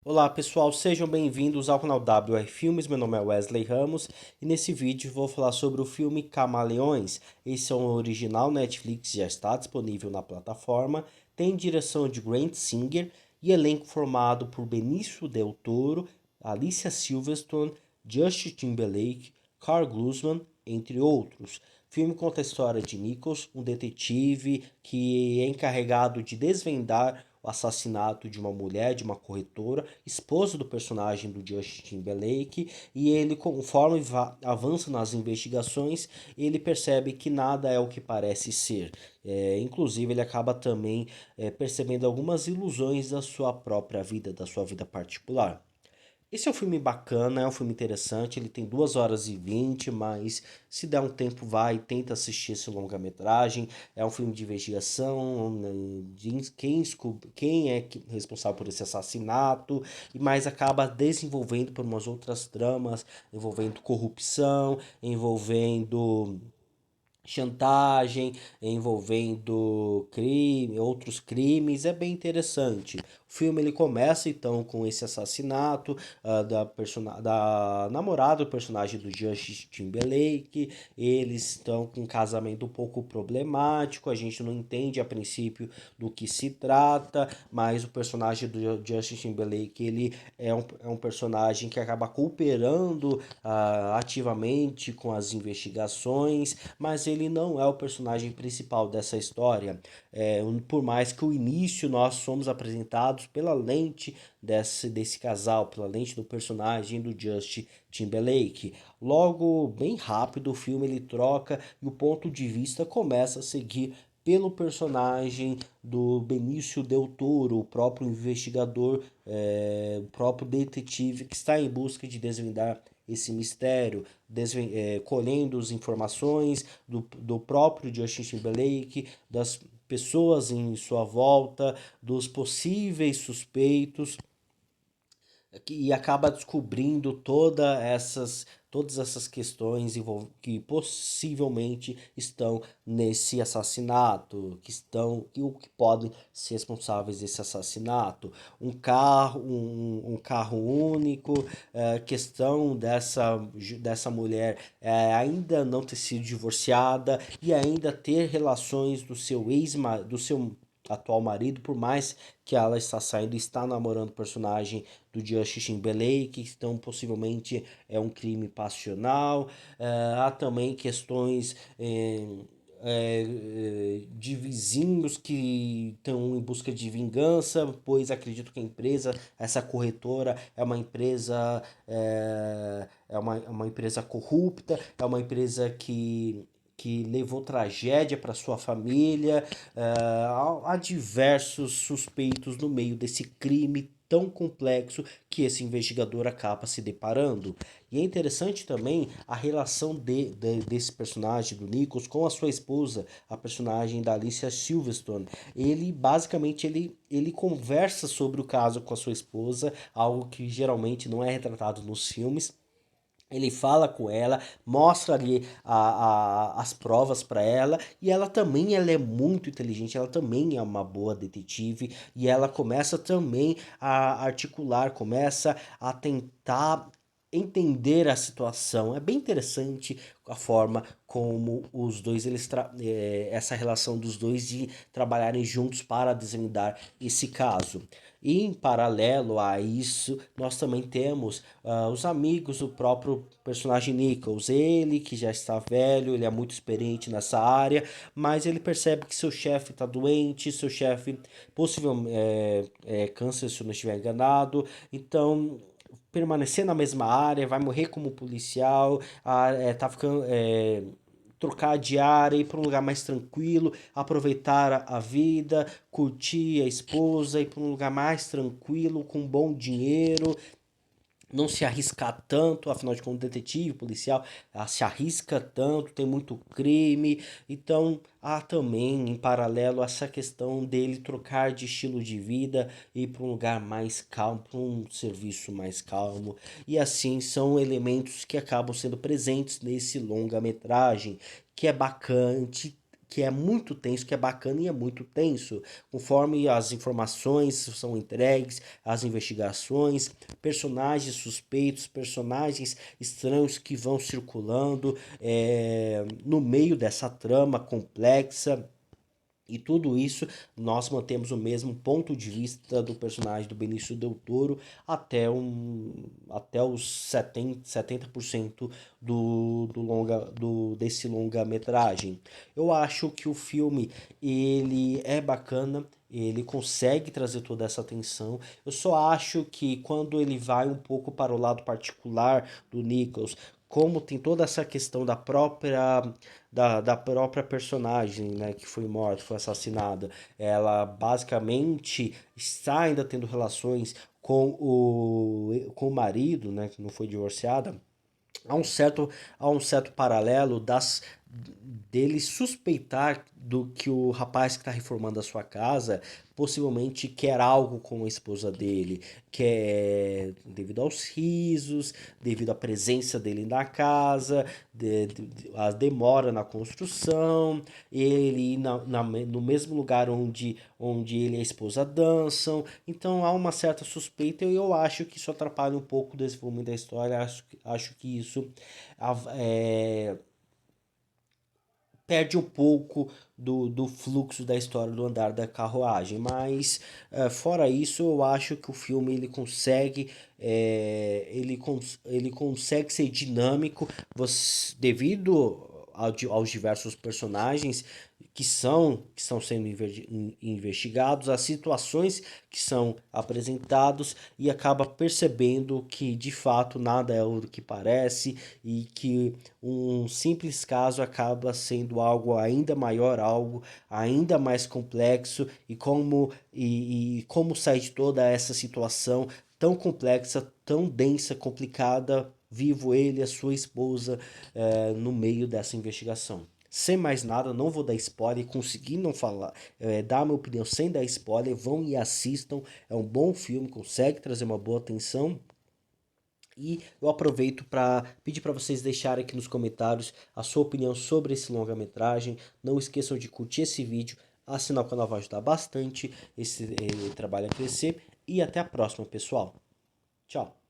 Olá pessoal, sejam bem-vindos ao canal WR Filmes, meu nome é Wesley Ramos e nesse vídeo vou falar sobre o filme Camaleões. Esse é um original Netflix, já está disponível na plataforma, tem direção de Grant Singer e elenco formado por Benício Del Toro, Alicia Silverstone, Justin Timberlake, Carl Glusman, entre outros. O filme conta a história de Nichols, um detetive que é encarregado de desvendar o assassinato de uma mulher, de uma corretora, esposa do personagem do Justin Timberlake, e ele, conforme avança nas investigações, ele percebe que nada é o que parece ser. Inclusive, ele acaba também percebendo algumas ilusões da sua própria vida, da sua vida particular. Esse é um filme bacana, é um filme interessante, ele tem 2 horas e 20, mas se der um tempo vai, tenta assistir esse longa-metragem. É um filme de investigação, né, de quem é responsável por esse assassinato, mas acaba desenvolvendo por umas outras tramas, envolvendo corrupção, envolvendo chantagem, envolvendo crime, outros crimes, é bem interessante. O filme ele começa então com esse assassinato da namorada do personagem do Justin Timberlake. Eles estão com um casamento um pouco problemático, a gente não entende a princípio do que se trata, mas o personagem do Justin Timberlake ele é um personagem que acaba cooperando ativamente com as investigações, mas ele não é o personagem principal dessa história. Por mais que o início nós somos apresentados pela lente desse casal, pela lente do personagem do Justin Timberlake. Logo, bem rápido, o filme ele troca e o ponto de vista começa a seguir pelo personagem do Benício Del Toro, o próprio investigador, o próprio detetive que está em busca de desvendar esse mistério, colhendo as informações do próprio Justin Timberlake, das pessoas em sua volta, dos possíveis suspeitos e acaba descobrindo todas essas questões que possivelmente estão nesse assassinato, que podem ser responsáveis desse assassinato. Um carro único, questão dessa mulher ainda não ter sido divorciada e ainda ter relações do seu atual marido, por mais que ela está saindo, está namorando o personagem do Justin Timberlake, então possivelmente é um crime passional. Há também questões de vizinhos que estão em busca de vingança, pois acredito que a empresa, essa corretora, é uma empresa corrupta, é uma empresa que levou tragédia para sua família. Há diversos suspeitos no meio desse crime tão complexo que esse investigador acaba se deparando. E é interessante também a relação desse personagem do Nichols com a sua esposa, a personagem da Alicia Silverstone. Ele basicamente ele conversa sobre o caso com a sua esposa, algo que geralmente não é retratado nos filmes. Ele fala com ela, mostra ali as provas para ela, e ela é muito inteligente, ela também é uma boa detetive, e ela começa também a articular, começa a tentar entender a situação. É bem interessante a forma como os dois essa relação dos dois de trabalharem juntos para desvendar esse caso. E em paralelo a isso, nós também temos os amigos do próprio personagem Nichols. Ele que já está velho, ele é muito experiente nessa área, mas ele percebe que seu chefe está doente, seu chefe possivelmente é câncer, se eu não estiver enganado. Então, permanecer na mesma área, vai morrer como policial, tá ficando. Trocar de área, ir para um lugar mais tranquilo, aproveitar a vida, curtir a esposa, ir para um lugar mais tranquilo, com bom dinheiro, não se arriscar tanto, afinal de contas, detetive, policial, se arrisca tanto, tem muito crime. Então, há também, em paralelo, essa questão dele trocar de estilo de vida e ir para um lugar mais calmo, para um serviço mais calmo. E assim, são elementos que acabam sendo presentes nesse longa-metragem, que é bacana, que é muito tenso, que é bacana e é muito tenso, conforme as informações são entregues, as investigações, personagens suspeitos, personagens estranhos que vão circulando no meio dessa trama complexa. E tudo isso nós mantemos o mesmo ponto de vista do personagem do Benício Del Toro até os 70% desse longa-metragem. Eu acho que o filme ele é bacana, ele consegue trazer toda essa atenção. Eu só acho que quando ele vai um pouco para o lado particular do Nichols, como tem toda essa questão da própria personagem, né, que foi morta, foi assassinada, ela basicamente está ainda tendo relações com o marido, né, que não foi divorciada. Há um certo paralelo dele suspeitar do que o rapaz que está reformando a sua casa possivelmente quer algo com a esposa dele, devido aos risos, devido à presença dele na casa, a demora na construção, ele ir no mesmo lugar onde ele e a esposa dançam. Então há uma certa suspeita e eu acho que isso atrapalha um pouco o desenvolvimento da história. Acho que isso é, perde um pouco do fluxo da história do andar da carruagem, mas fora isso eu acho que o filme ele consegue ser dinâmico devido aos diversos personagens que estão sendo investigados, as situações que são apresentados e acaba percebendo que de fato nada é o que parece e que um simples caso acaba sendo algo ainda maior, algo ainda mais complexo e como sair de toda essa situação tão complexa, tão densa, complicada, vivo ele e a sua esposa no meio dessa investigação. Sem mais nada, não vou dar spoiler, consegui não falar, dar minha opinião sem dar spoiler, vão e assistam, é um bom filme, consegue trazer uma boa atenção. E eu aproveito para pedir para vocês deixarem aqui nos comentários a sua opinião sobre esse longa-metragem. Não esqueçam de curtir esse vídeo, assinar o canal vai ajudar bastante esse trabalho a crescer. E até a próxima, pessoal. Tchau.